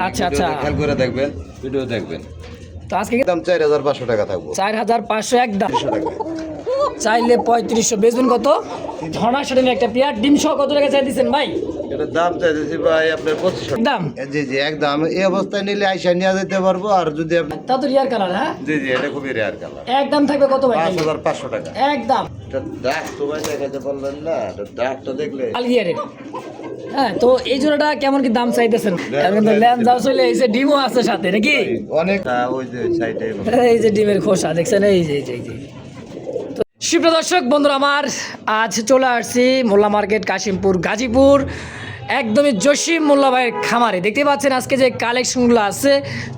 আচ্ছা আচ্ছা খেয়াল করে দেখবেন, ভিডিও দেখবেন। তো আজকে দাম 4500 টাকা থাকবো। 4500 একদম। 300 টাকা চাইলে 3500 বেচবেন কত? ধনা সেটা একটা পেয়ার ডিম সহ কত টাকা চাই দিচ্ছেন ভাই? এটা দাম চাইতেছি ভাই আপনার 2500 একদম। জি জি একদম। এই অবস্থায় নিলে আইসা নিয়ে যেতে পারবো। আর যদি আপনি তা তো রিয়ার কালার, হ্যাঁ জি জি এটা খুবই রেয়ার কালার। একদম থাকবে কত ভাই? 5500 টাকা একদম। এটা দাগ তো ভাই দেখাতে পারলেন না, এটা দাগটা দেখলে আলগিয়ারের। হ্যাঁ, তো এই জোড়াটা কেমন কি দাম চাইতেছেন? কিন্তু ল্যান্সাও চলে এসে ডিমও আছে সাথে নাকি? অনেক ওই যে সাইডে এই যে ডিমের খোসা দেখছেন, এই যে এই যে। তো সুপ্রিয় দর্শক বন্ধুরা আমার, আজ চলে আসছি মোল্লা মার্কেট, কাশিমপুর, গাজীপুর, একদমই জসিম মোল্লা ভাইয়ের খামারে। দেখতে পাচ্ছেন আজকে যে কালেকশনগুলো আছে,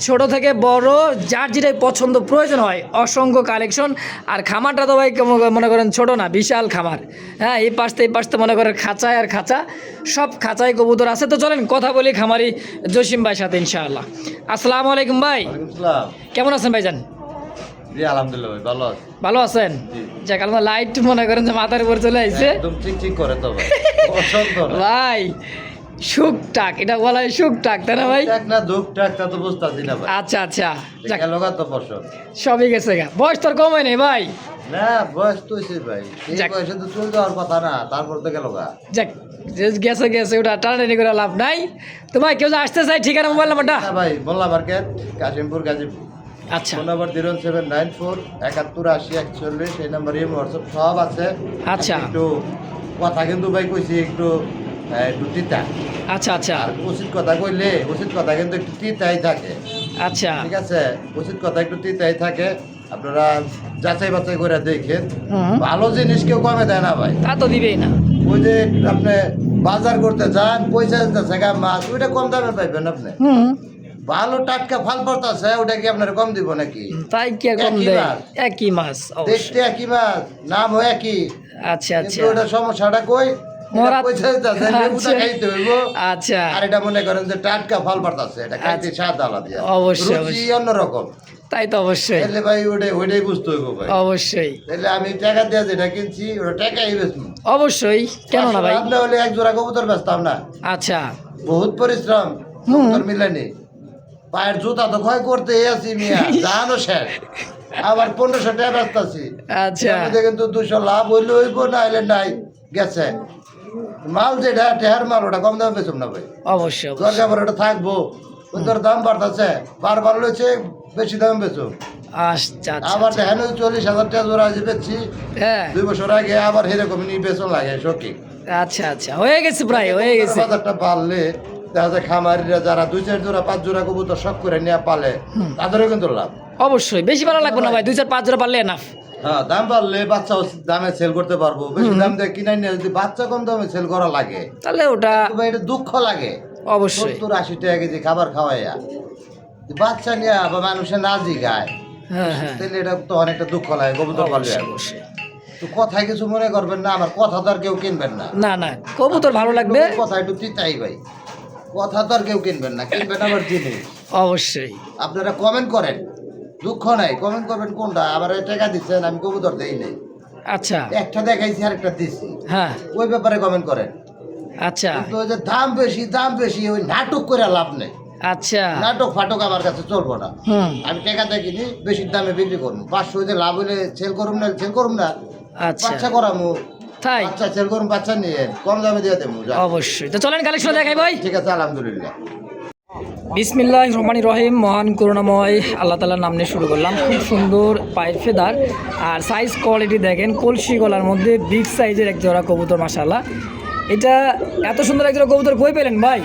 ছোট থেকে বড় যার যেটাই পছন্দ প্রয়োজন হয়, অসংখ্য কালেকশন। আর খামারটা তো ভাই মনে করেন ছোট না, বিশাল খামার। হ্যাঁ, এই পাশতে মনে করেন খাঁচায় আর খাঁচা, সব খাঁচায় কবুতর আছে। তো চলেন কথা বলি খামারি জসিম ভাইয়ের সাথে ইনশাআল্লাহ। আসসালামু আলাইকুম ভাই, কেমন আছেন ভাইজান? জি আলহামদুলিল্লাহ ভাই ভালো আছি। ভালো আছেন? যাক, আল্লাহ লাইট মনে করেন যে মাথার উপর চলে আসছে। একদম ঠিক করে তো ভাই পছন্দ না ভাই শুকটাক, এটা বলা হয় শুকটাক, তাই না ভাই? টাক না দুঃখ টাক তা তো বুঝতাছি না ভাই। আচ্ছা আচ্ছা, যাক লগা তো পছন্দ সবই গেছে গা, বয়স তোর কমে নেই ভাই। না বয়স তো হইছে ভাই, এই যাক। বয়সে তো চলে যাওয়ার কথা না, তারপর তো গেল গা। যাক, গেছে ওটা টানাটানি করে লাভ নাই। তো ভাই কেউ যে আসতে চাই, ঠিকানা মোবাইল নাম্বারটা? না ভাই মোল্লা মার্কেট, কাশিমপুর, গাজীপুর। আচ্ছা ফোন নাম্বার 0794 71 80 41। এই নাম্বারে হোয়াটসঅ্যাপ সব আছে। আচ্ছা একটু কথা কিন্তু ভাই কইছি একটু একটু তিতা। আচ্ছা আচ্ছা আর উচিত কথা কইলে উচিত কথা কিন্তু একটু তিতাই থাকে। আচ্ছা ঠিক আছে, উচিত কথা একটু তিতাই থাকে। আপনারা যাচাই বাছাই করে দেখেন। হুম। ভালো জিনিস কেউ কমে দেয় না ভাই। তা তো দিবেই না। ওই যে আপনি বাজার করতে যান, পয়সা দিতেছে মাছ, ওইটা কম দামে পাইবেন আপনি। হুম, ভালো টাটকা ফল পড়তেছে, ওটা কি আপনার কম দিব নাকি? তাই কি আর কম একই দেয়? মাছ। একই মাছ অবশ্যই। দেখতে একই মাছ, নাম হয় একই, আচ্ছা আচ্ছা কিন্তু ওটা সমস্যাটা কই? মরা- পয়সা দিতেছে, লেবুটা আচ্ছা। খাইতে হইব। আচ্ছা আর এটা মনে করেন যে টাটকা ফল পড়তেছে, এটা খাইতে স্বাদ আলাদা। অবশ্যই, রুচি অবশ্যই। অন্যরকম। তাই তো অবশ্যই তাহলে ভাই ওইটাই বুঝতে হইব ভাই। অবশ্যই তাহলে আমি টাকা দিয়ে যেটা কিনছি ওটা টাকাই বেচবো। অবশ্যই, কেন না ভাই? আপনি হলে এক জোড়া কবুতর বেচতাম না। আচ্ছা বহুত পরিশ্রম, কবুতর মিলেনি। পায়ের জুতা তো ক্ষয় করতে আছি মিয়া, জানো শেষ। আবার 1500 টাকা বেচতাছি। আচ্ছা এর কিন্তু 200 লাভ হইলে হইব, না হইলে নাই, গেছে। মাল যেটা টেহার মাল, ওটা কম দামে বেচুম না ভাই। অবশ্যই অবশ্যই। দরকার পড়ে ওটা থাকবো, ওটার দাম বাড়তেছে, বারবার লইছে বেশি দাম বেচুম। আচ্ছা আচ্ছা আবার দেখেন 40,000 টাকা জোড়া যে বেচছি হ্যাঁ 2 বছর আগে, আবার এরকম নিয়ে বেচন লাগে সকি। আচ্ছা আচ্ছা, হয়ে গেছে, প্রায় হয়ে গেছে। বাজারটা বাড়লে দেখা যায় খামারিরা যারা 2-4 জোড়া 5 জোড়া কবুতর শখ করে নিয়ে পালে, তাদেরও কিন্তু লাভ। অবশ্যই, বেশি ভালো লাগবে না ভাই, 2-4-5 জোড়া পারলে এনাফ। হ্যাঁ, দাম বাড়লে বাচ্চা দামে সেল করতে পারবো। বেশি দাম দিয়ে কিনে নিয়ে যদি বাচ্চা কম দামে সেল করা লাগে, তাহলে ওটা তবে এটা দুঃখ লাগে। অবশ্যই। 70-80 টাকা কেজি খাবার খাওয়াইয়া বাচ্চা নিয়ে আবার মানুষের না জিগায়, হ্যাঁ হ্যাঁ তাহলে এটা তো অনেকটা দুঃখ লাগে কবুতর পাললে। অবশ্যই অবশ্যই। তো কথায় কিছু মনে করবেন না, আমার কথা তো আর কেউ কিনবেন না। না না, কবুতর ভালো লাগবে কথা একটু চিন্তাই ভাই, কথা তো আর কেউ কিনবেন না, কিনবেন আবার জিনিস। অবশ্যই। আপনারা কমেন্ট করেন, দুঃখ নাই, কমেন্ট করবেন কোনটা আবার টাকা দিচ্ছেন আমি কবুতর দেই নাই, আচ্ছা একটা দেখাইছি আর একটা দিচ্ছি, হ্যাঁ ওই ব্যাপারে কমেন্ট করেন। আচ্ছা কিন্তু ওই যে দাম বেশি ওই নাটক করে লাভ নেই। আচ্ছা নাটক ফাটক আমার কাছে চলবো না। হুম আমি টাকা দিয়ে কিনি, বেশি দামে বিক্রি করবো। 500 যে লাভ হইলে সেল করুম না, আচ্ছা বাচ্চা করামু, তাই বাচ্চা সেল করুম, বাচ্চা নিয়ে কম দামে দিয়ে দেবো। অবশ্যই। তো চলেন কালেকশন দেখাই ভাই। ঠিক আছে, আলহামদুলিল্লাহ। বিসমিল্লাহির রহমানির রহিম। মহান করুণাময় আল্লাহ তাআলার নাম নিয়ে শুরু করলাম। খুব সুন্দর পায়ের ফেদার আর সাইজ কোয়ালিটি দেখেন, কলসি গলার মধ্যে বিগ সাইজের এক জোড়া কবুতর, মাশাআল্লাহ। এটা এত সুন্দর এক জোড়া কবুতর কই পেলেন ভাই?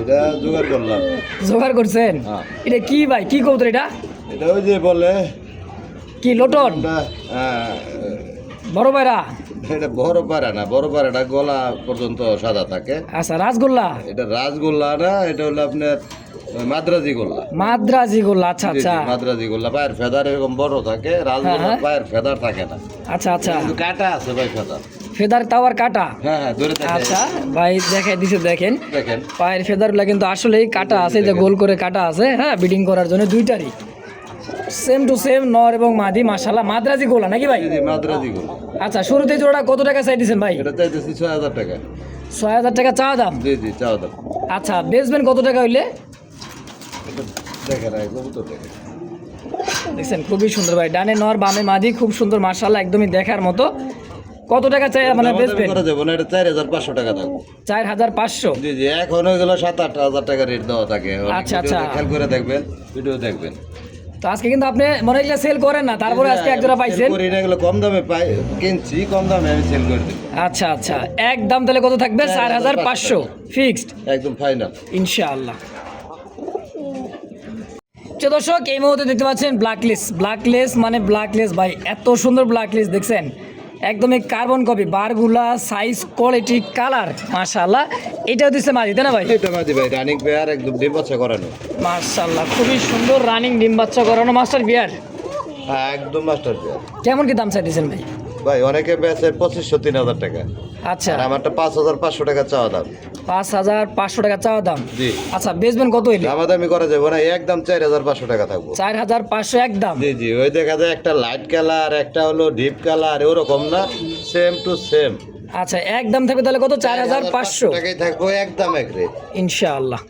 এটা জোগাড় করলাম। জোগাড় করছেন? হ্যাঁ। এটা কি ভাই, কি কবুতর এটা? এটা ওই যে বলে কি লোটন? বড় পায়রা? এটা বড় পাড়াটা গলা পর্যন্ত সাদা থাকে। আচ্ছা, রাজগোল্লা? এটা রাজগোল্লা না, এটা হলো আপনার মাদ্রাজি গোল্লা। মাদ্রাজি গোল্লা, আচ্ছা আচ্ছা মাদ্রাজি গোল্লা পায়ের ফেদার এরকম বড় থাকে, রাজগোল্লা হ্যাঁ। পায়ের ফেদার থাকে না। আচ্ছা আচ্ছা, কিন্তু কাটা আছে ভাই ফেদার। ফেদার তাও আর কাটা? হ্যাঁ ধরে থাকে। আচ্ছা ভাই দেখাই দিছে, দেখেন দেখেন পায়ের ফেদারগুলো কিন্তু আসলেই কাটা আছে, যে গোল করে কাটা আছে, হ্যাঁ বিডিং করার জন্য দুইটারই সেম টু সেম, নর এবং মাদি, মাশাআল্লাহ। মাদ্রাজি গোলা নাকি ভাই? জি মাদ্রাজি গোল্লা। আচ্ছা, শুরুতে জোড়া কত টাকা চাই দিয়েছেন ভাই? এটা চাইতেছি 6000 টাকা। 6000 টাকা চাওয়া দাম? জি চাও দাম। আচ্ছা, বেচবেন কত টাকা হইলে? দেখেন কবুতর দেখেন দেখছেন খুবই সুন্দর ভাই, ডানে নর বামে মাঝি, খুব সুন্দর মাশাআল্লাহ, একদমই দেখার মতো। কত টাকা চাই মানে বেচবেন? করে দেবো না, এটা 4,500 টাকা থাকবে। 4,500? জি জি, এখন হয়ে গেল 7-8 হাজার টাকা রেট দেওয়া থাকে। আচ্ছা, আচ্ছা। খেয়াল করে দেখবেন, ভিডিও দেখবেন। তো আজকে কিন্তু আপনি মনে হয় সেল করেন না, তারপরে আজকে এক জোড়া পাইছেন। করি না, এগুলো কম দামে পাই, কিনছি কম দামে, আমি সেল করে দেবো। আচ্ছা আচ্ছা, একদম তাহলে কত থাকবে? 4,500 ফিক্সড একদম ফাইনাল ইনশাআল্লাহ। তো দর্শক এই মুহূর্তে দেখতে পাচ্ছেন ব্ল্যাকলেস মানে ব্ল্যাকলেস ভাই, এত সুন্দর ব্ল্যাকলেস দেখছেন, একদমই কার্বন কপি, বারগুলা সাইজ কোয়ালিটি কালার মাশাআল্লাহ। এটাও দিচ্ছে মাঝি তাই না ভাই? এটা মাঝি ভাই, রানিং পেয়ার, একদম ডিম বাচ্চা করানো মাশাআল্লাহ, খুবই সুন্দর রানিং ডিম বাচ্চা করানো মাস্টার বিয়ার। হ্যাঁ, একদম মাস্টার পেয়ার। কেমন কি দাম চাইতেছেন ভাই? ভাই অনেকে বেচে 2,500-3,000 টাকা, আচ্ছা, আর আমারটা 5,500 টাকা চাওয়া দাম। 5,500 টাকা চাওয়া দাম। জি। আচ্ছা, বেচবেন কত হইলে? দামাদামি করা যাবে না, একদম 4,500 টাকা থাকবো। 4,500 একদম? জি জি, ওই দেখা যায় একটা লাইট কালার, একটা হলো ডিপ কালার, ওরকম না, সেম টু সেম। আচ্ছা, একদম থাকবে তাহলে কত? 4,500 টাকাই থাকবো, একদম এক রেট ইনশাআল্লাহ।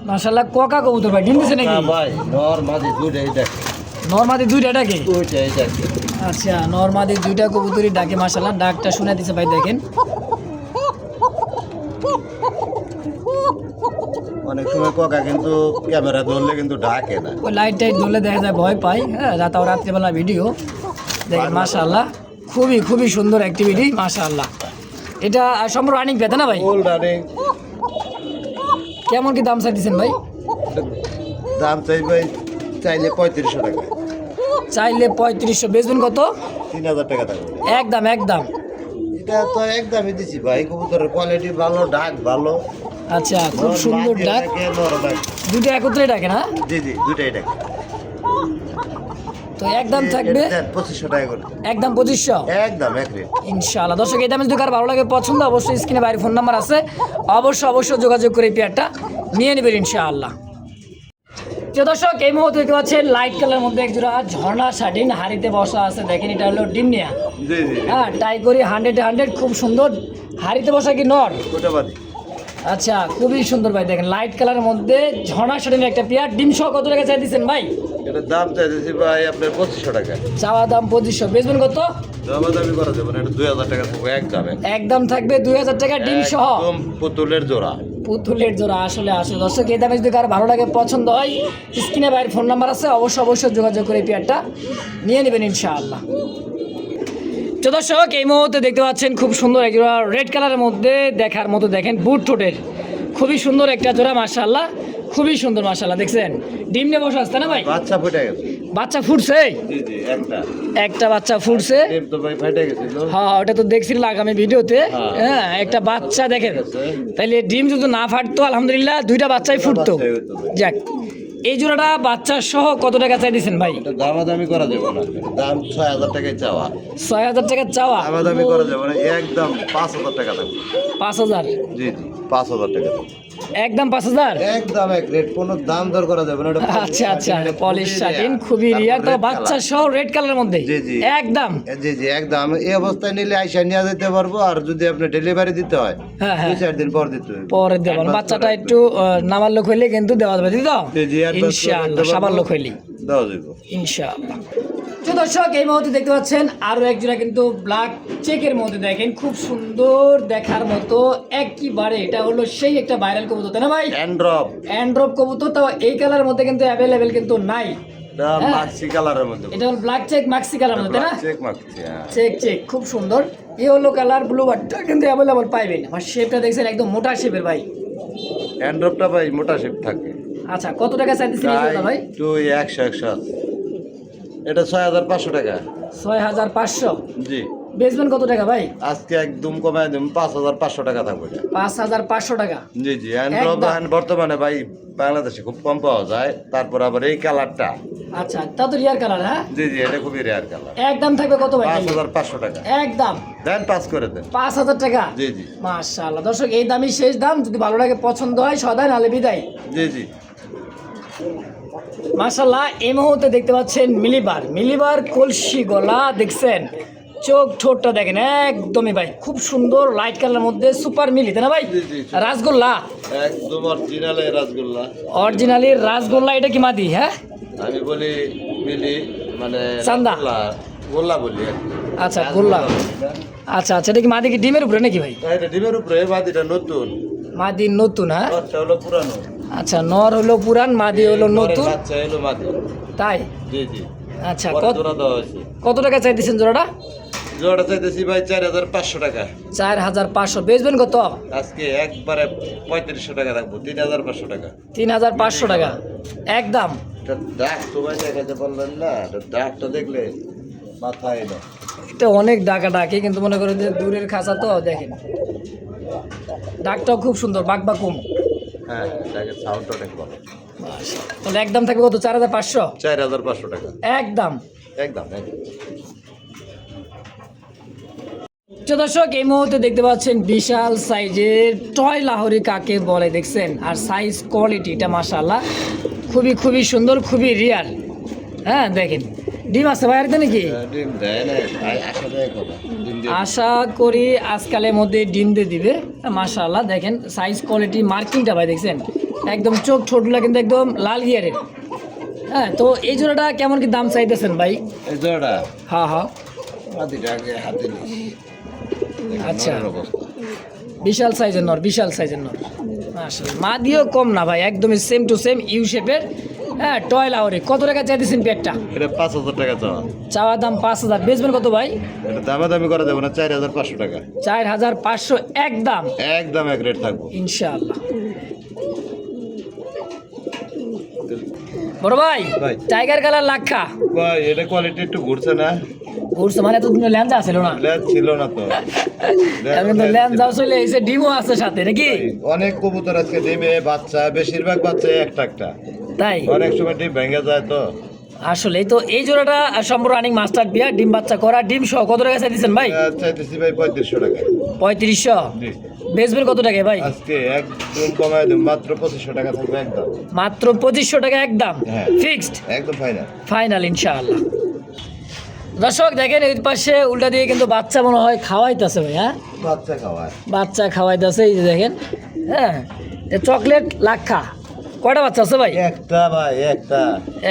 মাশাআল্লাহ, কোকা কবুতর ভাই, ডিম দিছে নাকি? না ভাই, নর মাদি দুইটাই ডাকে, নরমাদি দুইটা ডাকে? দুইটাই ডাকে। আচ্ছা, নরমাদি দুইটা কবুতরই ডাকে মাশাআল্লাহ, ডাকটা শুনে দিছে ভাই, দেখেন। অনেক সময় কোকা কিন্তু ক্যামেরা ধরলে কিন্তু ডাকে না। ওই লাইট টাইট ধরলে দেখা যায় ভয় পায়, হ্যাঁ, তাও রাত্রিবেলা ভিডিও দেখেন মাশাআল্লাহ, খুবই খুবই সুন্দর অ্যাক্টিভিটি মাশাআল্লাহ। এটা সম্পূর্ণ রানিং পেতে না ভাই? Full running. কেমন কি দাম চাইতেছেন ভাই? দাম চাই ভাই, চাইলে 3500 টাকা। চাইলে 3500, বেচবেন কত? 3,000 টাকা থাকবে। একদম একদম? এটা তো একদমই দিছি ভাই, কবুতরের কোয়ালিটি ভালো, ডাক ভালো। আচ্ছা, খুব সুন্দর ডাক, দুটো একত্রে ডাকে না? জি জি, দুইটাই ডাকে। তো একদম থাকবে 2500 টাকা করে, একদম 2500 একদম এক রেট ইনশাআল্লাহ। দর্শক এই দামে যদি কার ভালো লাগে পছন্দ, অবশ্যই স্ক্রিনে বাইরে ফোন নাম্বার আছে, অবশ্যই যোগাযোগ করে এই পেয়ারটা নিয়ে নেবেন ইনশাআল্লাহ। যে দর্শক এই মুহূর্তে দেখতে পাচ্ছেন লাইট কালার মধ্যে এক জোড়া ঝর্ণা শাটিন হাড়িতে বসা আছে, দেখেন এটা হলো ডিমনিয়া। জি জি, হ্যাঁ, টাইগরি 100 খুব সুন্দর, হাড়িতে বসা কি নর? ওটা বাদি। আচ্ছা, খুবই সুন্দর ভাই, দেখেন লাইট কালারের মধ্যে ঝর্ণা শাটিন একটা পেয়ার। ডিম সহ কত টাকা চাই দিচ্ছেন ভাই? এটার দাম চাইতেছি ভাই আপনার 2500 টাকা। চাওয়া দাম 2500, বেচবেন কত? দামাদামি করা যাবে না, এটা 2000 টাকা থাকবে একদম। একদম থাকবে 2000 টাকা ডিম সহ, একদম পুতুলের জোড়া। পুতুলের জোড়া। আসলে দর্শক এই দামে যদি কার ভালো লাগে পছন্দ হয়, স্ক্রিনে বাইরে ফোন নাম্বার আছে, অবশ্যই যোগাযোগ করে এই পেয়ারটা নিয়ে নেবেন ইনশাআল্লাহ। তো দর্শক এই মুহূর্তে দেখতে পাচ্ছেন খুব সুন্দর এক জোড়া রেড কালারের মধ্যে দেখার মতো, দেখেন বুট ঠোঁটের, খুবই সুন্দর একটা জোড়া মাশাআল্লাহ, খুবই সুন্দর মাশাআল্লাহ। দেখছেন ডিম নিয়ে বসে আসছে না ভাই? বাচ্চা ফুটে গেছে। বাচ্চা ফুটছে? জি জি, একটা বাচ্চা ফুটছে। ডিম তো ভাই ফেটে গেছিল। হ্যাঁ, ওটা তো দেখছিলাম আগামী ভিডিওতে। হ্যাঁ, একটা বাচ্চা দেখেন, তাইলে ডিম যদি না ফাটতো আলহামদুলিল্লাহ দুইটা বাচ্চাই ফুটতো। যাক, এই জোড়াটা বাচ্চা সহ কত টাকা চাই দিচ্ছেন ভাই? এটা দামাদামি করা যাবে না, দাম 6000 টাকায় চাওয়া। 6000 টাকা চাওয়া? দামাদামি করা যাবে না, একদম 5000 টাকা থাকবে। 5000? জি জি, 5000 টাকা থাকবে। একদম 5000? একদম এক রেট, কোনো দাম দর করা যাবে না। এটা আচ্ছা আচ্ছা, পলিশ শাটিন খুবই রিয়ার, তো বাচ্চা সহ রেড কালারের মধ্যে জি জি একদম? জি জি, একদম। এই অবস্থায় নিলে আইসা নিয়ে যেতে পারবো, আর যদি আপনি ডেলিভারি দিতে হয় হ্যাঁ হ্যাঁ, 2-4 দিন পর দিতে হবে। পরে দেবেন। বাচ্চাটা একটু নামার লোক হইলে কিন্তু দেওয়া যাবে, দিদি দাও জি জি, ইনশাআল্লাহ, সবার লোক হইলি দাও দিব ইনশাআল্লাহ। তো দর্শক এই মুহূর্তে দেখতে পাচ্ছেন আরো এক জোড়া কিন্তু ব্ল্যাক চেকের মধ্যে, দেখেন খুব সুন্দর দেখার মতো একেবারে, এটা হলো সেই একটা ভাইরাল কবুতর তাই না ভাই? অ্যান্ড্রপ কবুতর, তো এই কালারের মধ্যে কিন্তু অ্যাভেলেবেল কিন্তু নাই। মাক্সি কালারের মধ্যে, এটা হলো ব্ল্যাক চেক মাক্সি কালার মধ্যে তাই না? চেক মাক্সি, হ্যাঁ চেক খুব সুন্দর। ইয়েলো কালার ব্লু বারটা কিন্তু অ্যাভেলেবল পাইবেন। আর শেপটা দেখছেন একদম মোটা শেপের ভাই। অ্যান্ড্রপটা ভাই মোটা শেপ থাকে। আচ্ছা, কত টাকা চাইতেছেন এই ভাই? 100 এটা 6500 টাকা। 6500? জি। বেচবেন কত টাকা ভাই? আজকে একদম কমায় দিন, 5500 টাকা থাকবে। 5500 টাকা? জি জি। অ্যান্ড্রপ বর্তমানে ভাই বাংলাদেশে খুব কম পাওয়া যায়, তারপর আবার এই কালারটা। আচ্ছা, তা তো রিয়ার কালার। হ্যাঁ জি জি, এটা খুবই রেয়ার কালার। একদম থাকবে কত ভাই? 5500 টাকা একদম? দেন, পাস করে দেন। 5000 টাকা? জি জি। মাশাআল্লাহ, দর্শক এই দামই শেষ দাম, যদি ভালো লাগে পছন্দ হয় সদাই, নালে বিদায়। জি জি। মাশাল্লাহ এই মুহূর্তে দেখতে পাচ্ছেন মিলিবার কলসি গলা দেখছেন, চোখ ঠোঁটটা দেখেন একদমই ভাই খুব সুন্দর লাইট কালারের মধ্যে সুপার মিলি, তাই না ভাই? জি, জি, জি। রাসগোল্লা একদম অরিজিনাল রসগোল্লা। অরিজিনালি রাসগোল্লা, এটা কি মাদি? হ্যাঁ আমি বলি মিলি মানে চান্দা। গোল্লা বলি। আচ্ছা গোল্লা, আচ্ছা আচ্ছা, এটা কি মাদি কি ডিমের উপরে নাকি ভাই? এটা ডিমের উপরে, মাদিটা নতুন, মাদি নতুন, হ্যাঁ নরটা হলো পুরানো। আচ্ছা, নর হলো পুরান, মাদি হলো নতুন, বাচ্চা হলো মাদি। তাই? জি জি। আচ্ছা, জোড়া দেওয়া হয়েছে। কত টাকা চাইতেছেন জোড়াটা? জোড়াটা চাইতেছি ভাই 4500 টাকা। 4500। বেচবেন কত? আজকে একবারে 3500 টাকা রাখবো, 3500 টাকা। 3500 টাকা একদম। এটা ডাক তো ভাই দেখাতে পারলেন না, এটা ডাকটা দেখলে মাথায় এলো। এটা অনেক ডাকা ডাকি, কিন্তু মনে করেন যে দূরের খাঁচা তো দেখেন, ডাকটাও খুব সুন্দর, বাকবাকুম। হ্যাঁ, ডাকের সাউন্ডটা অনেক ভালো। তাহলে একদম থাকবে কত? 4500? 4500 টাকা একদম। একদম একদম। তো দর্শক এই মুহূর্তে দেখতে পাচ্ছেন বিশাল সাইজের টয় লাহোরি কাকে বলে দেখছেন, আর সাইজ কোয়ালিটিটা মাশাআল্লাহ খুবই খুবই সুন্দর, খুবই রিয়ার। হ্যাঁ দেখেন, ডিম আছে ভাই আরেকটা নাকি? ডিম দেয় না, আশা দেয় কথা ডিম দিয়ে। আশা করি আজকালের মধ্যে ডিম দিয়ে দিবে। মাশাআল্লাহ দেখেন সাইজ কোয়ালিটি মার্কিংটা ভাই দেখছেন, একদম চোখ ঠোঁটগুলো কিন্তু একদম লাল গিয়ারের। হ্যাঁ, তো এই জোড়াটা কেমন কি দাম চাইতেছেন ভাই? এই জোড়া হ্যাঁ হ্যাঁ, মাদিটা আগে হাতে নিস। আচ্ছা, বিশাল সাইজের নর, বিশাল সাইজের নর মাশাআল্লাহ। মাদিও কম না ভাই, একদমই সেম টু সেম ইউ শেপের। হ্যাঁ, টয় লাহোরি। কত টাকা চাইতেছেন পেটটা? এটা 5000 টাকা চাওয়া। চাওয়া দাম 5000, বেচবেন কত ভাই? এটা দামাদামি করা যাবে না, 4500 টাকা। 4500 একদম। একদম এক রেট থাকবো ইনশাআল্লাহ। বড় ভাই, ভাই। টাইগার কালার লাক্ষা ভাই এটা কোয়ালিটি একটু ঘুরছে না, ঘুরছে মানে তো ল্যাঞ্জা ছিল না, লেজ ছিল না তো। এখন কিন্তু ল্যাঞ্জাও চলে এসে, ডিমও আছে সাথে নাকি? অনেক কবুতর আজকে ডিমে বাচ্চা, বেশিরভাগ বাচ্চা একটা একটা, তাই অনেক সময় ডিম ভেঙে যায় তো। আসলে তো এই জোড়াটা সম্পূর্ণ রানিং মাস্টার বিয়া, ডিম বাচ্চা করা, ডিম সহ কত টাকা চাইতেছেন ভাই? চাইতেছি ভাই 3500 টাকা। 3500। জি। বেচবেন কত টাকা ভাই? আজকে একদম কমায় দেব, মাত্র 2500 টাকা থাকবে একদম। মাত্র 2500 টাকা একদম, হ্যাঁ। ফিক্সড একদম ফাইনাল। ফাইনাল ইনশাআল্লাহ। দর্শক দেখেন এই পাশে উল্টা দিয়ে কিন্তু বাচ্চা মনে হয় খাওয়াইতেছে ভাই। হ্যাঁ, বাচ্চা খাওয়ায়। বাচ্চা খাওয়াইতেছে, এই যে দেখেন। হ্যাঁ, চকলেট লাক্ষা, কয়টা বাচ্চা আছে ভাই? একটা ভাই একটা।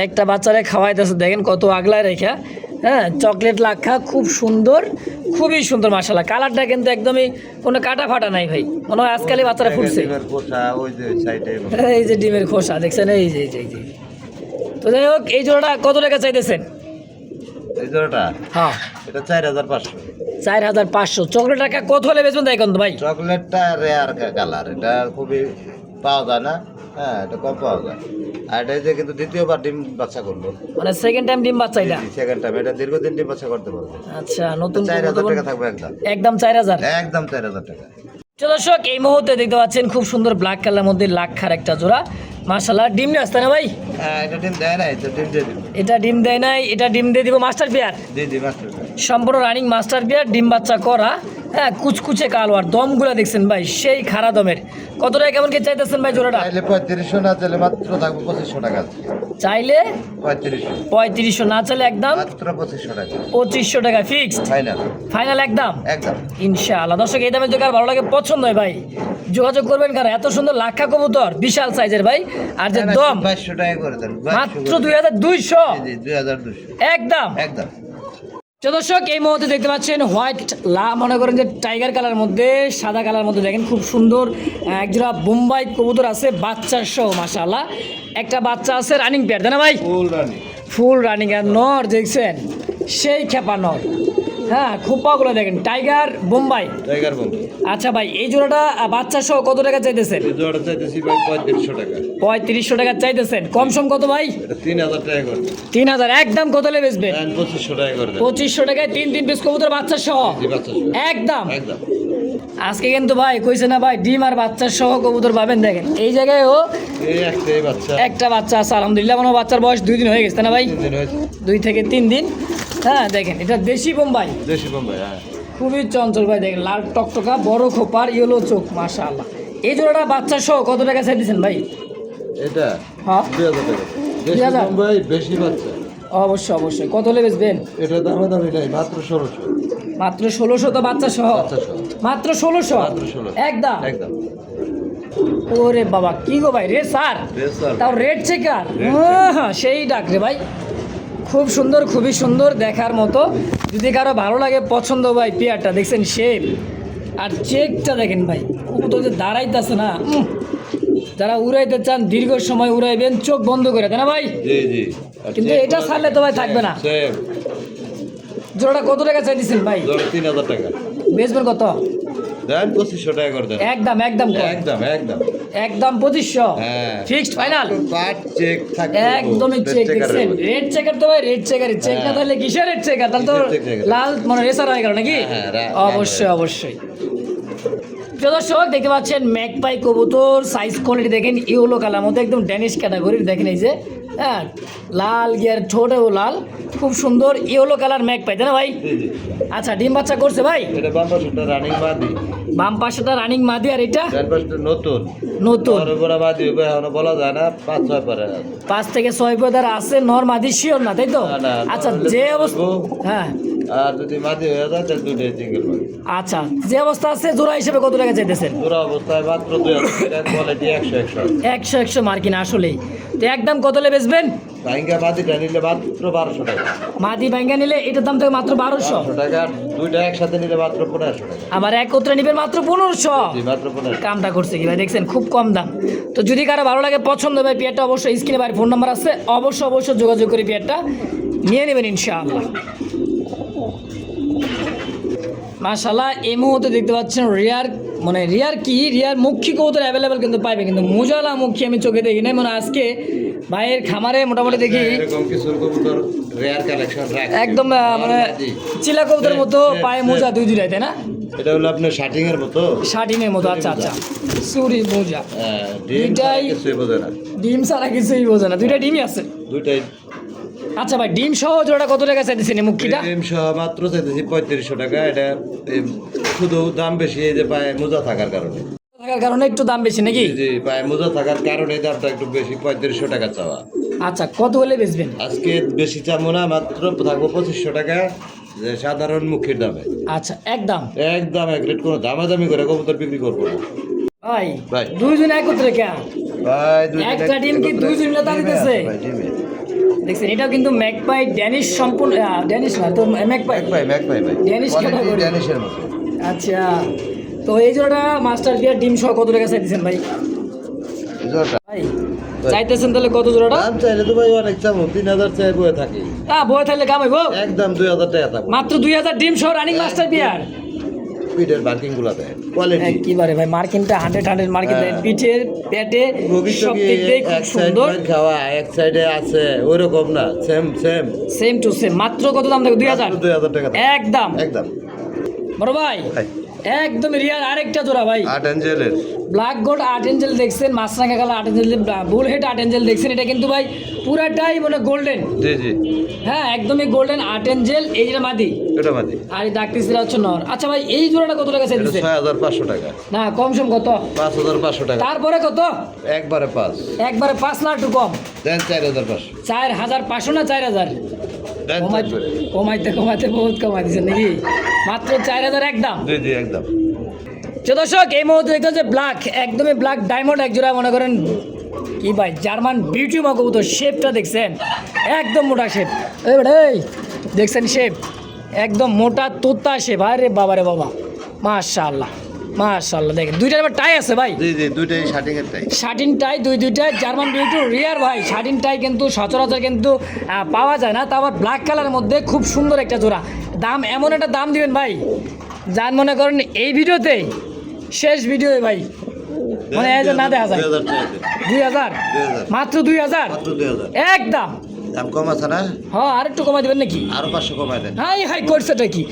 একটা বাচ্চারে খাওয়াইতেছে, দেখেন কত আগলায় রেখা। হ্যাঁ, চকলেট লাক্ষা, খুব সুন্দর, খুবই সুন্দর মাশাআল্লাহ। কালারটা কিন্তু একদমই কোনো কাটা ফাটা নাই ভাই, মনে হয় আজকালই বাচ্চারা ফুটছে। ডিমের খোসা ওই যে সাইডে। এই যে ডিমের খোসা দেখছেন, এই যে এই যে এই যে। তো যাই হোক, এই জোড়াটা কত টাকা চাইতেছেন? এই জোড়াটা হ্যাঁ, এটা 4500। 4500। চকলেট টাকা কত হলে বেচবেন তাই কিন্তু ভাই? চকলেটটা রেয়ার কালার, এটা খুবই পাওয়া যায় না। হ্যাঁ, এটা কম পাওয়া যায়। আর এটা যে কিন্তু দ্বিতীয়বার ডিম বাচ্চা করলো, মানে সেকেন্ড টাইম ডিম বাচ্চা এটা? Second time. এটা দীর্ঘদিন ডিম বাচ্চা করতে পারবে। আচ্ছা, নতুন 4000 টাকা থাকবে একদম। একদম 4000। একদম 4000 টাকা। তো দর্শক এই মুহূর্তে দেখতে পাচ্ছেন খুব সুন্দর ব্ল্যাক কালার মধ্যে লাক্ষার একটা জোড়া মাশাআল্লাহ। ডিম নিয়ে আসতে না ভাই? হ্যাঁ, এটা ডিম দেয় নাই তো, ডিম দিয়ে দিবে। এটা ডিম দেয় নাই, এটা ডিম দিয়ে দিব মাস্টার পেয়ার, জি জি মাস্টার। সম্পূর্ণ রানিং মাস্টার পেয়ার, ডিম বাচ্চা করা। হ্যাঁ, কুচকুচে কালো, আর দমগুলা দেখছেন ভাই সেই খাড়া দমের। কত টাকা কেমন কি চাইতেছেন ভাই জোড়াটা? চাইলে 3500, না চাইলে মাত্র থাকবে 2500 টাকা। চাইলে 3500, 3500, না চাইলে একদম মাত্র 2500 টাকা 2500 টাকা ফিক্সড ফাইনাল। ফাইনাল একদম একদম ইনশাআল্লাহ। দর্শক এই দামে যদি কার ভালো লাগে, পছন্দ হয় ভাই, যোগাযোগ করবেন। কারণ এত সুন্দর লাক্ষা কবুতর, বিশাল সাইজের ভাই, আর যে দম 2200 টাকা করে দেন। মাত্র 2200 জি 2200 একদম একদম। তো দর্শক এই মুহূর্তে দেখতে পাচ্ছেন হোয়াইট মনে করেন যে টাইগার কালার মধ্যে সাদা কালার মধ্যে দেখেন খুব সুন্দর একজোড়া বোম্বাই কবুতর আছে বাচ্চার সহ মাশাআল্লাহ। একটা বাচ্চা আছে রানিং পেয়ার, তাই না ভাই? ফুল রানি। ফুল রানিং, আর নর দেখছেন সেই খেপা নর। হ্যাঁ, খোপাগুলো দেখেন টাইগার বোম্বাই। টাইগার বল। আচ্ছা ভাই, এই জোড়াটা বাচ্চা সহ কত টাকা চাইতেছেন? এই জোড়া চাইতেছি ভাই 3500 টাকা। 3500 টাকা চাইতেছেন, কম সম কত ভাই? এটা 3000 টাকা করে। 3000 একদম। কত হলে বেচবেন? 2500 টাকা করে দেন। 2500 টাকায় 3 পিস কবুতর বাচ্চা সহ জি বাচ্চা সহ। একদম। একদম। আজকে কিন্তু ভাই কইছে না ভাই, ডিম আর বাচ্চার সহ কবুতর পাবেন। দেখেন এই জায়গায়ও এই একটাই বাচ্চা। একটা বাচ্চা আছে আলহামদুলিল্লাহ, মনে হয় বাচ্চার বয়স 2 দিন হয়ে গেছে, তাই না ভাই? 3 দিন হয়েছে। 2 থেকে 3 দিন। হ্যাঁ দেখেন, এটা দেশি বোম্বাই, দেশি বোম্বাই। হ্যাঁ, খুবই চঞ্চল ভাই, দেখেন লাল টকটকা বড় খোপার ইয়েলো চোখ মাশাআল্লাহ। এই জোড়াটা বাচ্চা সহ কত টাকা চাইতেছেন ভাই? এটা হ্যাঁ 2000 টাকা। দেশি 2000 বোম্বাই বেশি বাচ্চা। অবশ্যই অবশ্যই। কত হলে বেচবেন? এটা দামি নাই, মাত্র 1600। মাত্র 1600 তো বাচ্চা সহ? বাচ্চা সহ। মাত্র 1600? মাত্র 1600 একদম? একদম। ওরে বাবা, কি গো ভাই, রে স্যার, রেসার। তাও রেড চেকার, checker। সেই ডাক রে ভাই। খুব সুন্দর, খুবই সুন্দর দেখার মতো। যদি কারো ভালো লাগে পছন্দ ভাই, পেয়ারটা দেখছেন শেপ আর চেকটা দেখেন ভাই, কবুতর যে দাঁড়াইতেছে না, যারা উড়াইতে চান দীর্ঘ সময় উড়াইবেন চোখ বন্ধ করে, তাই না ভাই? জি জি। আর কিন্তু check এটা করা ছাড়লে তো ভাই থাকবে না। সেম। জোড়াটা কত টাকা চাই দিচ্ছেন ভাই? ধরো 3000 টাকা। বেচবেন কত? দেন 2500 টাকা করে দেন। একদম একদম কম। একদম একদম। একদম 2500? হ্যাঁ। Fixed final? পার্ট চেক থাকে। একদমই চেক দেখছেন, রেড চেকার তো ভাই, রেড চেকার, চেক না হ্যাঁ। তাহলে কিসের রেড চেকার? তাহলে তো কিসের checker? লাল মানে রেসার হয়ে গেল নাকি? হ্যাঁ, অবশ্যই অবশ্যই। প্রিয় দর্শক দেখতে পাচ্ছেন ম্যাকপাই কবুতর, সাইজ কোয়ালিটি দেখেন ইয়েলো কালার মধ্যে, একদম ড্যানিশ ক্যাটাগরির। দেখেন এই যে, হ্যাঁ, লাল গিয়ার, ঠোঁটেও লাল, খুব সুন্দর ইয়েলো কালার ম্যাকপাই, তাই না ভাই? জি জি। আচ্ছা, ডিম বাচ্চা করছে ভাই? এটা বাম পাশেটা রানিং বাদি। বাম পাশেটা রানিং মাদি, আর এটা ডান পাশটা নতুন। নতুন। বড় বড় বাদি হবে, এখনো বলা যায় না, 5-6 পরে। 5 থেকে 6 পদার আছে, নর মাদি শিওর না, তাই তো? না, না, আচ্ছা, নর হলে যে তো অবস্থা, বলবো। হ্যাঁ, আর যদি মাদি হয়ে যায় তাহলে দুটোই সিঙ্গেল পাবে। আচ্ছা, যে অবস্থা আছে জোড়া হিসেবে কত টাকা চাইতেছেন? পুরো অবস্থায় মাত্র 2000 টাকা, কোয়ালিটি 100 100 মার্কিন আসলেই। তো একদম কত হলে বেচবেন? ভাইঙ্গা মাদিটা নিলে মাত্র 1200 টাকা। মাদি ব্যাঙ্গা নিলে এটার দাম থেকে মাত্র 1200, 1200 টাকা। আর দুইটা একসাথে নিলে মাত্র 1500 টাকা। আবার একত্রে নিবেন মাত্র 1500। জি, মাত্র 1500। কামটা করছে কি ভাই, দেখছেন খুব কম দাম। তো যদি কারো ভালো লাগে পছন্দ হয় পেয়ারটা, অবশ্যই স্ক্রিনে বাইরে ফোন নাম্বার আছে, অবশ্যই যোগাযোগ করে পেয়ারটা নিয়ে নেবেন ইনশাআল্লাহ। মাশাআল্লাহ, এই মুহূর্তে দেখতে পাচ্ছেন রিয়ার, মানে রিয়ার মুখী কবুতর অ্যাভেলেবেল কিন্তু পাইবে, কিন্তু মুজালা মুখী আমি চোখে দেখি নাই। মানে আজকে ভাইয়ের খামারে মোটামুটি দেখি এরকম কিছু কবুতর রেয়ার কালেকশন রাখছে। একদম মানে চিলা কবুতরের মতো পায়ে মোজা দুইটাই, তাই না? এটা হলো আপনার শার্টিং এর মতো। শার্টিনের মতো, আচ্ছা আচ্ছা, সুরি মোজা। হ্যাঁ, ডিম দুইটাই কিছুই বোঝে না। ডিম ছাড়া কিছুই বোঝে না, দুইটা ডিমই আছে। দুইটাই আচ্ছা ভাই, ডিম সহ জোড়াটা কত টাকা চাইতেছেন এই মুখিটা? ডিম সহ মাত্র চাইতেছি 3500 টাকা। এটা এই শুধু দাম বেশি এই যে পায়ে মোজা থাকার কারণে। থাকার কারণে একটু দাম বেশি নাকি? জি, পায়ে মোজা থাকার কারণে দামটা একটু বেশি, 3500 টাকা চাওয়া। আচ্ছা, কত হলে বেচবেন? আজকে বেশি চাবো না, মাত্র থাকবো 2500 টাকা, যে সাধারণ মুখের দামে। আচ্ছা, একদম একদম এক রেট, কোনো দামাদামি করে কবুতর বিক্রি করবো না ভাই। ভাই। দুইজন একত্রে কেন ভাই? একটা ডিম কি দুইজন দাম দিতেছে? দেখছেন, এটাও কিন্তু ম্যাকপাই ড্যানিশ, সম্পূর্ণ ড্যানিশ না তো, ম্যাকপাই ভাই ড্যানিশ category। ড্যানিশের মতো। আচ্ছা, তো এই জোড়াটা মাস্টার বিয়ার ডিম সহ কত টাকা চাইতেছেন ভাই? এই জোড়াটা ভাই চাইতেছেন তাহলে কত জোড়াটা? দাম চাইলে তো ভাই অনেক চাবো, 3000 চাই বয়ে থাকি। বয় থাকলে কাম হইব? একদম 2000 টাকা থাকবো। মাত্র 2000 ডিম সহ রানিং মাস্টার বিয়ার। পিঠের বার্কিং গুলা দেয় কোয়ালিটি। একেবারে ভাই, মার্কিনটা 100 মার্কিন দেয়, হ্যাঁ। পিঠের পেটে সব দিক দিয়ে খুব এক সাইড সুন্দর, খাওয়া এক সাইডে আছে, ওইরকম না, সেম সেম টু সেম। মাত্র কত দাম থাকবে? 2000 টাকা থাকবে। একদম। একদম বড় ভাই, ভাই। একদম রিয়ার আরেকটা জোড়া ভাই, আট এঞ্জেলের ব্ল্যাক গোল্ড আর্ট এঞ্জেল দেখছেন, মাছরাঙা কালার আর্ট এঞ্জেল, বুল হেড আর্ট এঞ্জেল দেখছেন। এটা কিন্তু ভাই পুরাটাই মানে গোল্ডেন, জি জি, হ্যাঁ একদমই গোল্ডেন আর্ট এঞ্জেল। এই যেটা মাদি, এটা মাদি। আর এই ডাকটিসরা হচ্ছে নর। আচ্ছা ভাই, এই জোড়াটা কত টাকা এটা চাইতেছে? 6500 টাকা। না, কম সম কত? 5500 টাকা। তারপরে কত? একবারে 5 একবারে 5 না একটু কম? দেন 4500। 4500 না 4000? দেন কমাইতে বহুত কমাই দিচ্ছেন নাকি? মাত্র 4000 একদম। জি জি, একদম। তো দর্শক, এই মুহূর্তে দেখতে হচ্ছে ব্ল্যাক, একদমই ব্ল্যাক ডায়মন্ড এক জোড়া, মনে করেন কি ভাই, জার্মান বিউটি কবুতর। শেপটা দেখছেন, একদম মোটা শেপ। এই দেখছেন শেপ, একদম মোটা তোতা শেপ। আরে বাবা রে বাবা, মাশাআল্লাহ মাশাআল্লাহ। দেখেন দুইটার আবার টাই আছে ভাই, জি জি, দুইটাই শার্টিং এর টাই। শার্টিন টাই, দুইটাই জার্মান বিউটি রিয়ার ভাই। শার্টিন টাই কিন্তু সচরাচর কিন্তু পাওয়া যায় না, তা আবার ব্ল্যাক কালারের মধ্যে খুব সুন্দর একটা জোড়া। দাম এমন একটা দাম দিবেন ভাই, যান মনে করেন এই ভিডিওতে শেষ ভিডিও ভাই, মানে এই যে না দেখা যায়। 2000 টাকা। 2000 মাত্র 2000 মাত্র 2000। একদম। দাম কম আছে না? হ্যাঁ, আর একটু কমাই দেবেন নাকি? আরো 500 কমাই দেন। হাই করছেটা কি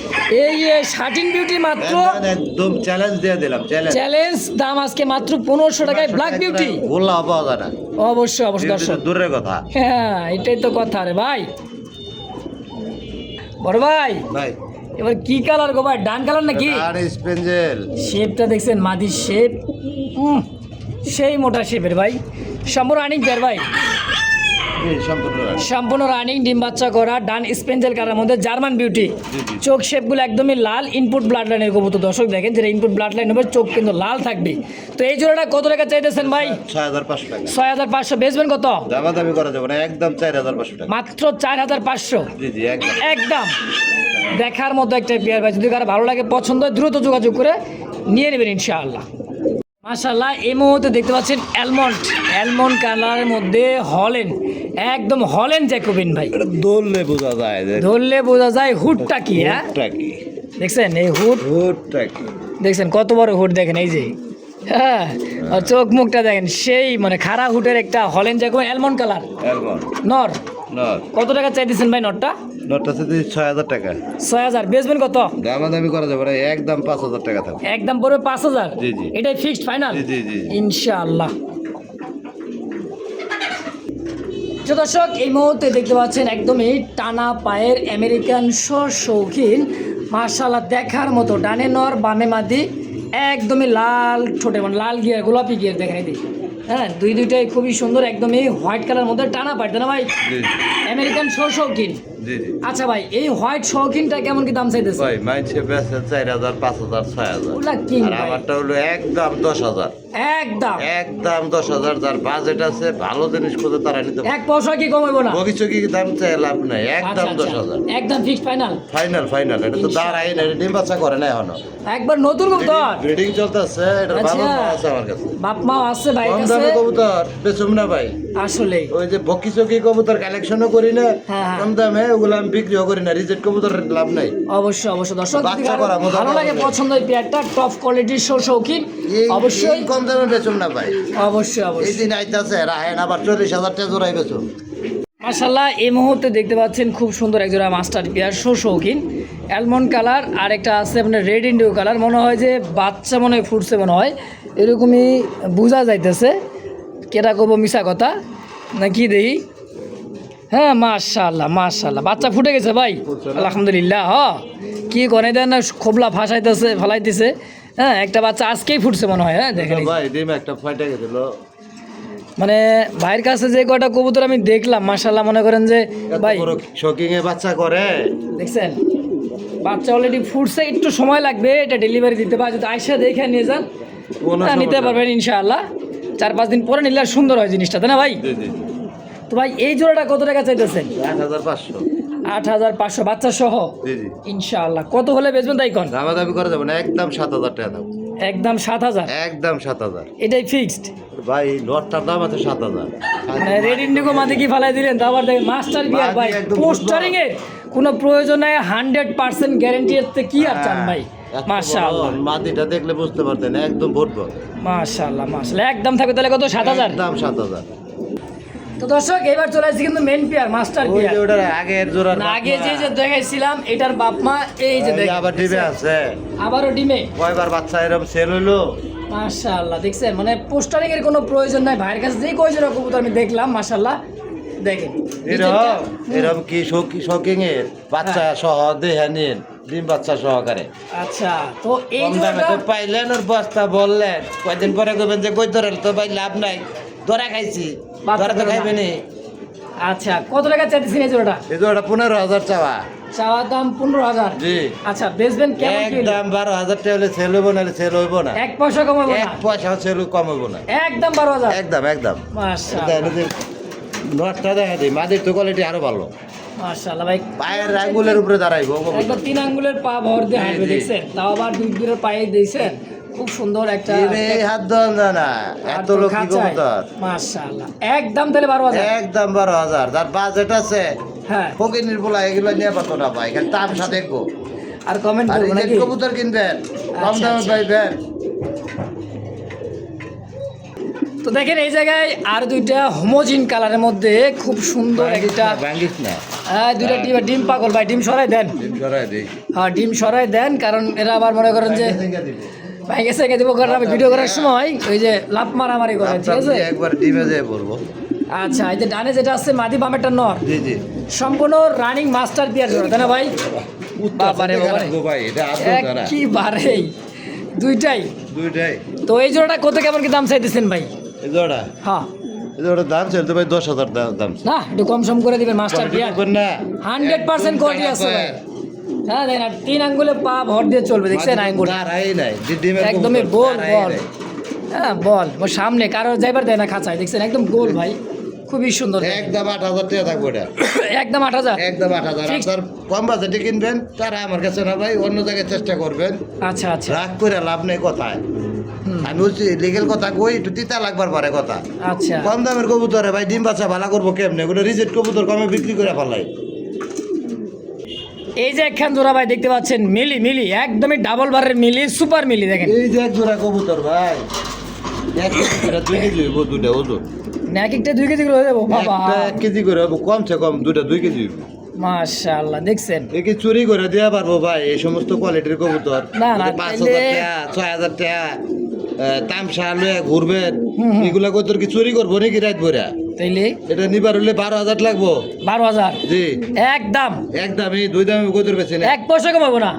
এই শার্টিন বিউটি মাত্র একদম চ্যালেঞ্জ দিয়ে দিলাম, চ্যালেঞ্জ দাম আজকে মাত্র 1500 টাকায় ব্ল্যাক বিউটি। গোল্লা পাওয়া যায় না। অবশ্যই দর্শক, দূরের কথা। হ্যাঁ এটাই তো কথা রে ভাই। বড় ভাই, ভাই এবার কি কালার গো ভাই? ডান কালার নাকি? আর স্পেঞ্জেল শেপটা দেখছেন, মাদির শেপ, সেই মোটা শেপের ভাই, সম্পূর্ণ রানিং পেয়ার ভাই। সম্পূর্ণ রানিং। সম্পূর্ণ রানিং, ডিম বাচ্চা করা, ডান স্পেঞ্জেল কালার মধ্যে জার্মান বিউটি। চোখ শেপগুলো একদমই লাল, ইনপুট ব্লাড লাইনের কবুতর। দর্শক দেখেন যেটা ইনপুট ব্লাড লাইন হবে, চোখ কিন্তু লাল থাকবে। তো এই জোড়াটা কত টাকা চাইতেছেন ভাই? 6500 টাকা। 6500। বেচবেন কত? দামাদামি করা যাবে না, একদম 4500 টাকা। মাত্র 4500। জি জি একদম। একদম দেখার মতো একটা পেয়ার ভাই, যদি কারো ভালো লাগে পছন্দ হয় দ্রুত যোগাযোগ করে নিয়ে নেবেন ইনশাআল্লাহ। মাশাআল্লাহ, এই মুহূর্তে দেখতে পাচ্ছেন অ্যালমন্ড কালারের মধ্যে হলেন, একদম হলেন জ্যাকোবিন ভাই। দৌড়লে বোঝা যায় যে ধরলে বোঝা যায় হুডটা কি। হ্যাঁ হুডটা কি, দেখছেন এই হুডটা কি, দেখছেন কত বড় হুড, দেখেন এই যে। হ্যাঁ, আর চোখ মুখটা দেখেন, সেই মানে খাড়া হুটের একটা হলেন জ্যাকোবিন অ্যালমন্ড কালার অ্যালমন্ড নর। নট। কত টাকা চাইতেছেন ভাই নটটা? নটটা আছে 6000 টাকা। 6000। বেচবেন কত? দামাদামি করা যাবে না, একদম 5000 টাকা থাকবে। একদম পড়বে 5000। জি, জি। এটাই ফিক্সড ফাইনাল জি, জি, জি। ইনশাআল্লাহ। তো দর্শক এই মুহূর্তে দেখতে পাচ্ছেন একদমই টানা পায়ের আমেরিকান শৌখিন, মাশাআল্লাহ দেখার মতো, ডানে নর বামে মাদি, একদমই লাল ঠোঁটে, মানে লাল গিয়ার গোলাপি গিয়ার দেখেন এই। হ্যাঁ, দুইটাই খুবই সুন্দর, একদমই হোয়াইট কালার মধ্যে টানা পায় না ভাই? জি আমেরিকান শৌখিন। জি জি। আচ্ছা ভাই, এই হোয়াইট শৌখিনটা কেমন কি দাম চাইতেছে? ভাই মাইনছে বেচে 4000, 5000, 6000। ওগুলা কিং আর ভাই। আমারটা হলো একদম 10000। একদম একদম 10000। যার বাজেট আছে, ভালো জিনিস খুঁজে তারা নিতে পারে। এক পয়সা কি কমাবো না? বগিচকি দাম চাই লাভ নাই, আচ্ছা, একদম আচ্ছা। 10000। একদম ফিক্সড ফাইনাল। Final final. এটা তো দাঁড়াই না, এটা ডিম বাচ্চা করে না এখনো। একবার নতুন কবুতর, ব্রিডিং চলতেছে, এটা ভালো আচ্ছা। মাল আছে আমার কাছে। বাপ মাও আছে ভাই কম কাছে দামে কবুতর বেচুম না ভাই। আসলে। ওই যে বকি চকি কবুতর কালেকশনও করি না, হ্যাঁ, হ্যাঁ। কম দামে ওগুলো আমি বিক্রিও করি না। রিজেক্ট কবুতর লাভ নাই। অবশ্যই অবশ্যই দর্শক, যদি বাচ্চা কারো করা মতো ভালো লাগে হবে। পছন্দ এই পেয়ারটা, টপ কোয়ালিটির শৌখিন, অবশ্যই কম দামে বেচুম না ভাই। অবশ্যই এই অবশ্যই। দিন আইতাছে রাহেন আবার 40000 টাকা জোড়াই বেচুম। মাশাআল্লাহ, এই মুহূর্তে দেখতে পাচ্ছেন খুব সুন্দর একজোড়া মাস্টার পেয়ার শৌখিন, অ্যালমন্ড কালার, আর একটা আছে আপনার রেড ইন্ডিও কালার। মনে হয় যে বাচ্চা মনে হয় ফুটছে, মনে হয় এরকমই বোঝা যাইতেছে। কেটা করবো মিশা কথা নাকি দেখি। হ্যাঁ মাশাআল্লাহ মাশাআল্লাহ, বাচ্চা ফুটে গেছে ভাই, আলহামদুলিল্লাহ। কি করে দেন না, খোবলা ফালাইতেছে। হ্যাঁ, একটা বাচ্চা আজকেই ফুটছে মনে হয়। হ্যাঁ দেখেন এই যে। ভাই ডিম একটা ফাইটা গেছিল। মানে ভাইয়ের কাছে যে কয়টা কবুতর আমি দেখলাম, মাশাআল্লাহ, মনে করেন যে ভাই শকিং এ বাচ্চা করে। দেখছেন বাচ্চা অলরেডি ফুটছে, একটু সময় লাগবে এটা ডেলিভারি দিতে, বা যদি আইসা দেখে নিয়ে যান কোনো নিতে সমস্যা পারবেন ইনশাআল্লাহ। 4-5 দিন পরে নিলে আর সুন্দর হয় জিনিসটা, তাই না ভাই? জি জি। তো ভাই এই জোড়াটা কত টাকা চাইতেছেন? 8500। 8500 বাচ্চা সহ জি জি। ইনশাআল্লাহ। কত হলে বেচবেন তাই কোন? দামাদামি করা যাবে না, একদম 7000 টাকা দাম। একদম 7000। একদম 7000। এটাই ফিক্সড। ভাই লটটার দাম আছে 7000। মানে রেড ইন্ডিগো মাঝে কি ফালাই দিলেন, তো আবার দেখেন মাস্টার বিয়ার ভাই, একদম পোস্টারিং এর কোনো প্রয়োজন নাই, 100% গ্যারান্টি এতে কি আর চান ভাই। মাশাআল্লাহ মাদিটা দেখলে বুঝতে পারতেন, একদম ভরপুর। মাশাআল্লাহ মাশাআল্লাহ, একদম থাকবে তাহলে কত? 7000। একদম 7000। তো দর্শক এবার চলে আসছি কিন্তু মেন পেয়ার, মাস্টার ওই পেয়ার। যে ওটার আগের জোড়ার না, আগে যে দেখাইছিলাম এটার বাপ মা এই যে দেখেন, আবার ডিমে আছে। আবারও ডিমে। কয়বার বাচ্চা এরকম সেল হইলো। মাশাআল্লাহ দেখছেন, মানে পোস্টারিং এর কোনো প্রয়োজন নাই। ভাইয়ের কাছে যেই কয়জন কবুতর আমি দেখলাম, মাশাআল্লাহ দেখেন এরকম কি শকিং এর বাচ্চা সহ দেহে নিন, ডিম বাচ্চা সহকারে। আচ্ছা, তো এই কম দামে তো পাইলেন, ওর বস্তা বললেন, কয়দিন পরে কইবেন যে কই ধরে তো ভাই লাভ নাই, ধরা খাইছি, ধরা তো খাইবেনি। আচ্ছা, কত টাকা চাইতেছেন এই জোড়াটা? এই জোড়াটা 15000 চাওয়া। চাওয়া দাম 15000। জি। আচ্ছা, বেচবেন কেমন কি? একদম 12000 টাকা হলে সেল হইব, নাহলে সেল হইব না। এক পয়সা কমাবো না, এক পয়সা সেল কম হইব না। একদম 12000। একদম একদম। মাশাআল্লাহ নটটা দেখা দিই, মাদির তো কোয়ালিটি আরো ভালো। মাশাআল্লাহ ভাই, পায়ের আঙ্গুলের উপরে দাঁড়াইবো। একবার 3 আঙ্গুলের পা ভর দিয়ে হাঁটবে, জি। দেখছেন? তাও আবার 2 দিনের পায়ে দিয়েছেন, খুব সুন্দর একটা। এই হাত দেন না, এত লোক কি কবুতর। মাশাআল্লাহ, একদম তাহলে 12000। একদম 12000। যার বাজেট আছে, হ্যাঁ, ফকিনির পোলা এগুলো নিয়ে পারতো না ভাই, খালি তামসা দেখবো। আর কমেন্ট আর করবো এই নাকি? যে কবুতর কিনবেন, কম আচ্ছা, দামে আচ্ছা। পাইবেন। তো দেখেন এই জায়গায় আর দুইটা হোমোজিন কালারের মধ্যে খুব সুন্দর একটা, ভাঙ্গিস না। হ্যাঁ দুইটা ডিম পাগল ভাই, ডিম সরাই দেন। ডিম সরাই দিই। হ্যাঁ, ডিম সরাই দেন, কারণ এরা আবার মনে করেন যে ভাইকে সেকে দিব, কারণ আমি ভিডিও করার সময় ওই যে লাভ মারামারি করে, ঠিক আছে? একবার ডিমে যেয়ে পড়বো। আচ্ছা, এই যে ডানে যেটা আছে মাদি, বামেরটা নর, জি জি। সম্পূর্ণ রানিং মাস্টার পেয়ার জোড়া, তাই না ভাই? বাবারে বাবারে, ভাই এটা আদৌ জানা। একেবারেই দুইটাই। দুইটাই। তো এই জোড়াটা কত কেমন কি দাম চাইতেছেন ভাই? এই জোড়া হ্যাঁ এই যে ওটা দাম চলতে ভাই 10,000 দাম না একটু কম সম করে দিবেন মাস্টার Quality বিয়ার করবেন না 100% কোয়ালিটি আছে ভাই হ্যাঁ দেখেন আর 3 আঙ্গুলে পা ভর দিয়ে চলবে দেখছেন আঙ্গুল দাঁড়াই নাই ডিমের একদমই বল হ্যাঁ বল ওর সামনে কারো যাইবার দেয় না খাঁচায় দেখছেন একদম গোল ভাই খুবই সুন্দর একদম 8,000 টাকা থাকবে এটা একদম 8,000 একদম 8,000 আপনার কম বাজেটে কিনবেন তারা আমার কাছে না ভাই অন্য জায়গায় চেষ্টা করবেন আচ্ছা আচ্ছা রাগ করে লাভ নেই কথায় আমি হচ্ছে লিগেল কথা কই একটু তিতা লাগবার পারে কথা আচ্ছা কম দামের কবুতরে ভাই ডিম বাচ্চা ভালো করবো কেমনে এগুলো রিজেক্ট কবুতর কমে বিক্রি করে ফেলাই এই যে একখান জোড়া ভাই দেখতে পাচ্ছেন মিলি মিলি একদমই ডাবল বারের মিলি সুপার মিলি দেখেন এই যে এক জোড়া কবুতর ভাই এক কেজি 2 কেজি হইব দুটা ওজন না এক একটা 2 কেজি করে দেবো বাবা একটা 1 কেজি করে হইব কমসে কম দুটা 2 কেজি হইব মাশাআল্লাহ দেখছেন এ কি চুরি করে দেওয়া পারবো ভাই এই সমস্ত কোয়ালিটির কবুতর না, না, 5,000 তাইলে- টাকা 6,000 টাকা তামসা লয়ে ঘুরবেন এগুলা কত কি চুরি করবো নাকি রাত ভরা তাইলে এটা নিবার হলে 12,000 লাগবো 12,000 জি একদম একদম এই দুই দামে কত বেছে না এক পয়সা কমাবো না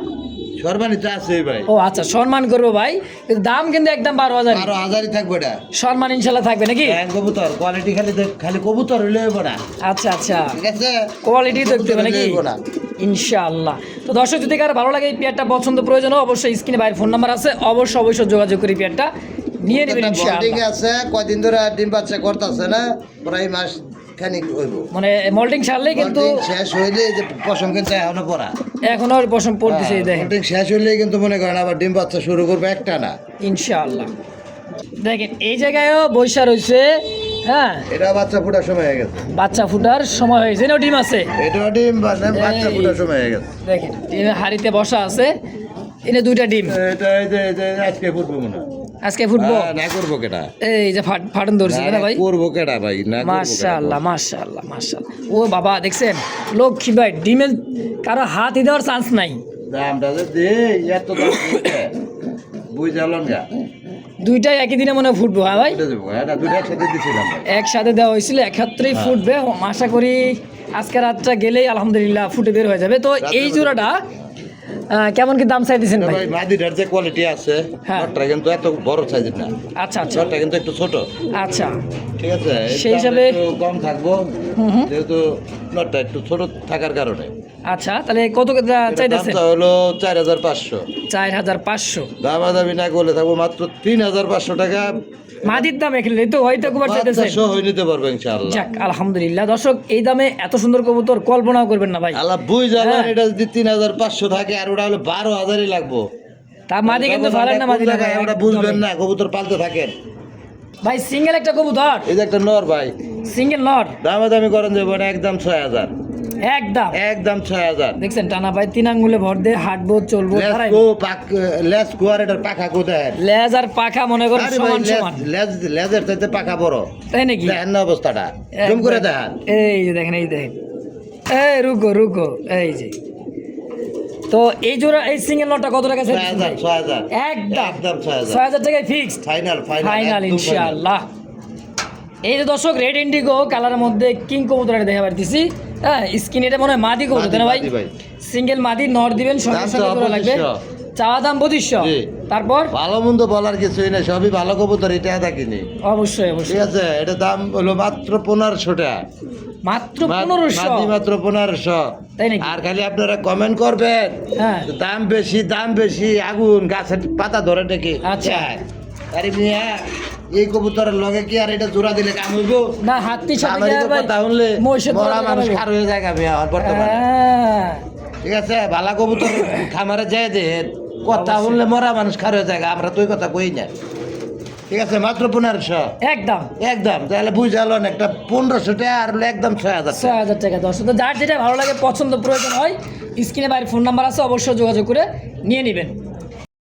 সর্বানিতে আছে ভাই ও আচ্ছা সম্মান করবো ভাই কিন্তু দাম কিন্তু একদম 12,000 12,000ই থাকবে এটা সম্মান ইনশাল্লাহ থাকবে নাকি কবুতর কোয়ালিটি খালি কবুতর হইলে হইব না আচ্ছা আচ্ছা ঠিক আছে কোয়ালিটি দেখতে হবে নাকি হইব না। ইনশাআল্লাহ তো দর্শক যদি কারো ভালো লাগে এই পেয়ারটা পছন্দ প্রয়োজন হয় অবশ্যই স্ক্রিনে বাইরের ফোন নাম্বার আছে অবশ্যই যোগাযোগ করে এই পেয়ারটা নিয়ে নেবেন একটা বন্ডিং ইনশাআল্লাহ আছে কয়দিন ধরে ডিম বাচ্চা করতেছে না প্রায় মাস খানিক হইব মানে মোল্ডিং ছাড়লেই কিন্তু Moulting শেষ হইলে যে পশম কিন্তু এখনো পড়া এখনো পশম পড়তেছে এই দেখেন মোল্টিং শেষ হইলেই কিন্তু মনে করেন আবার ডিম বাচ্চা শুরু করবে একটা না ইনশাআল্লাহ দেখেন এই জায়গায়ও বৈশা রয়েছে হ্যাঁ এটা বাচ্চা ফুটার সময় হয়ে গেছে বাচ্চা ফুটার সময় হয়েছে না ডিম আছে এটা ডিম বাচ্চা ফুটার সময় হয়ে গেছে দেখেন ডিমের হাড়িতে বসা আছে এনে দুইটা ডিম এটা এই যে আজকে ফুটবো মনে হয়। আজকে ফুটবো না করবো কেটা এই যে ফাটন ধরছে না ভাই করবো কেটা ভাই না করবো কেডা? মাশাআল্লাহ মাশাআল্লাহ মাশাআল্লাহ ও বাবা দেখছেন লক্ষ্মী ভাই ডিমের কারো হাতই দেওয়ার চান্স নাই দামটা যে দে এত দাম বুঝালাম না দুইটাই একই দিনে মনে হয় ফুটবো হ্যাঁ ভাই এটা দেবো এটা দুটো একসাথে দিছিলাম ভাই। একসাথে দেওয়া হয়েছিল একত্রেই ফুটবে আশা করি আজকে রাতটা গেলেই আলহামদুলিল্লাহ ফুটে বের হয়ে যাবে তো এই জোড়াটা কেমন কি দাম চাই দিচ্ছেন ভাই ভাই মাদিটার যে কোয়ালিটি আছে হ্যাঁ। নটটা কিন্তু এত বড় সাইজের না আচ্ছা আচ্ছা নটটা কিন্তু একটু ছোট আচ্ছা ঠিক আছে এর সেই দাম হিসাবে- একটু কম থাকবো যেহেতু নটটা একটু ছোট থাকার কারণে আচ্ছা তাহলে কত চাইতেছেন দামটা হলো 4,500 4,500 দামাদামি না করলে থাকবো মাত্র 3,500 টাকা মাদির দাম এখানে তো হয়তো কুমার চাইতেছেন বাচ্চা সহ নিতে পারবো ইনশাআল্লাহ যাক আলহামদুলিল্লাহ দর্শক এই দামে এত সুন্দর কবুতর কল্পনাও করবেন না ভাই আল্লাহ বুঝ জ্বালান হ্যাঁ। এটা যদি 3,500 থাকে আর ওটা হলো 12,000ই লাগবো তা মাদি কিন্তু ভালো না মাদি না ভাই, ওটা বুঝবেন না কবুতর পালতে থাকেন ভাই সিঙ্গেল একটা কবুতর এই যে একটা নর ভাই সিঙ্গেল নট দামাদামি করেন যাবো না একদম 6,000 একদম একদম 6,000 দেখছেন টানা ভাই 3 আঙ্গুলে ভর দিয়ে হাঁটবো চলবো দাঁড়াই লেস কুয়ার এটার পাখা কোথায় লেজ আর পাখা মনে করো সমান সমান লেজের চাইতে পাখা বড় তাই নাকি দেখেন না অবস্থাটা জুম করে দেখান এই যে দেখেন এই দেখেন এই রুকো রুকো এই যে তো এই জোড়া এই সিঙ্গেল নটটা কত টাকা চাইছেন ভাই? 6,000 একদম একদম 6,000 6,000 টাকায় ফিক্সড ফাইনাল ফাইনাল ইনশাআল্লাহ এই যে দর্শক রেড ইন্ডিগো কালারের মধ্যে কিং কবুতর দেখা পারতেছি হ্যাঁ স্কিন এটা মনে হয় মাদি কবুতর তাই না ভাই মাদি ভাই। সিঙ্গেল মাদি নর দিবেন সঙ্গে দাম তো সঙ্গে জোড়া লাগবে 2500 চাওয়া দাম 2500 জি। তারপর ভালো মন্দ বলার কিছুই না সবই ভালো কবুতর এটা দেখিনি অবশ্যই ঠিক অবশ্যই আছে এটা দাম হলো মাত্র 1,500 টাকা মাত্র 1500 মাত্র 1,500 তাই নাকি? আর খালি আপনারা কমেন্ট করবেন হ্যাঁ দাম বেশি আগুন গাছের পাতা ধরে ডেকে আচ্ছা। আরে মিয়া এই কবুতরের লগে কি আর এটা জোড়া দিলে কাম হইব না হাতি সাথে আমারই তো ভাই কথা শুনলে মহিষের মরা দোকানে মানুষ যাবে। খার হয়ে যায় মিয়া বর্তমানে হ্যাঁ, ঠিক আছে ভালা কবুতর খামারে যায় দে কথা শুনলে মরা মানুষ খার হয়ে যায় আমরা তো ওই কথা কই না ঠিক আছে মাত্র 1,500 একদম একদম তাহলে বুঝালেন একটা 1,500 টাকা আর হলো একদম 6,000 টাকা 6,000 টাকা দর্শক তো যার যেটা ভালো লাগে পছন্দ প্রয়োজন হয় স্ক্রিনে বাইরে ফোন নাম্বার আছে অবশ্যই যোগাযোগ করে নিয়ে নেবেন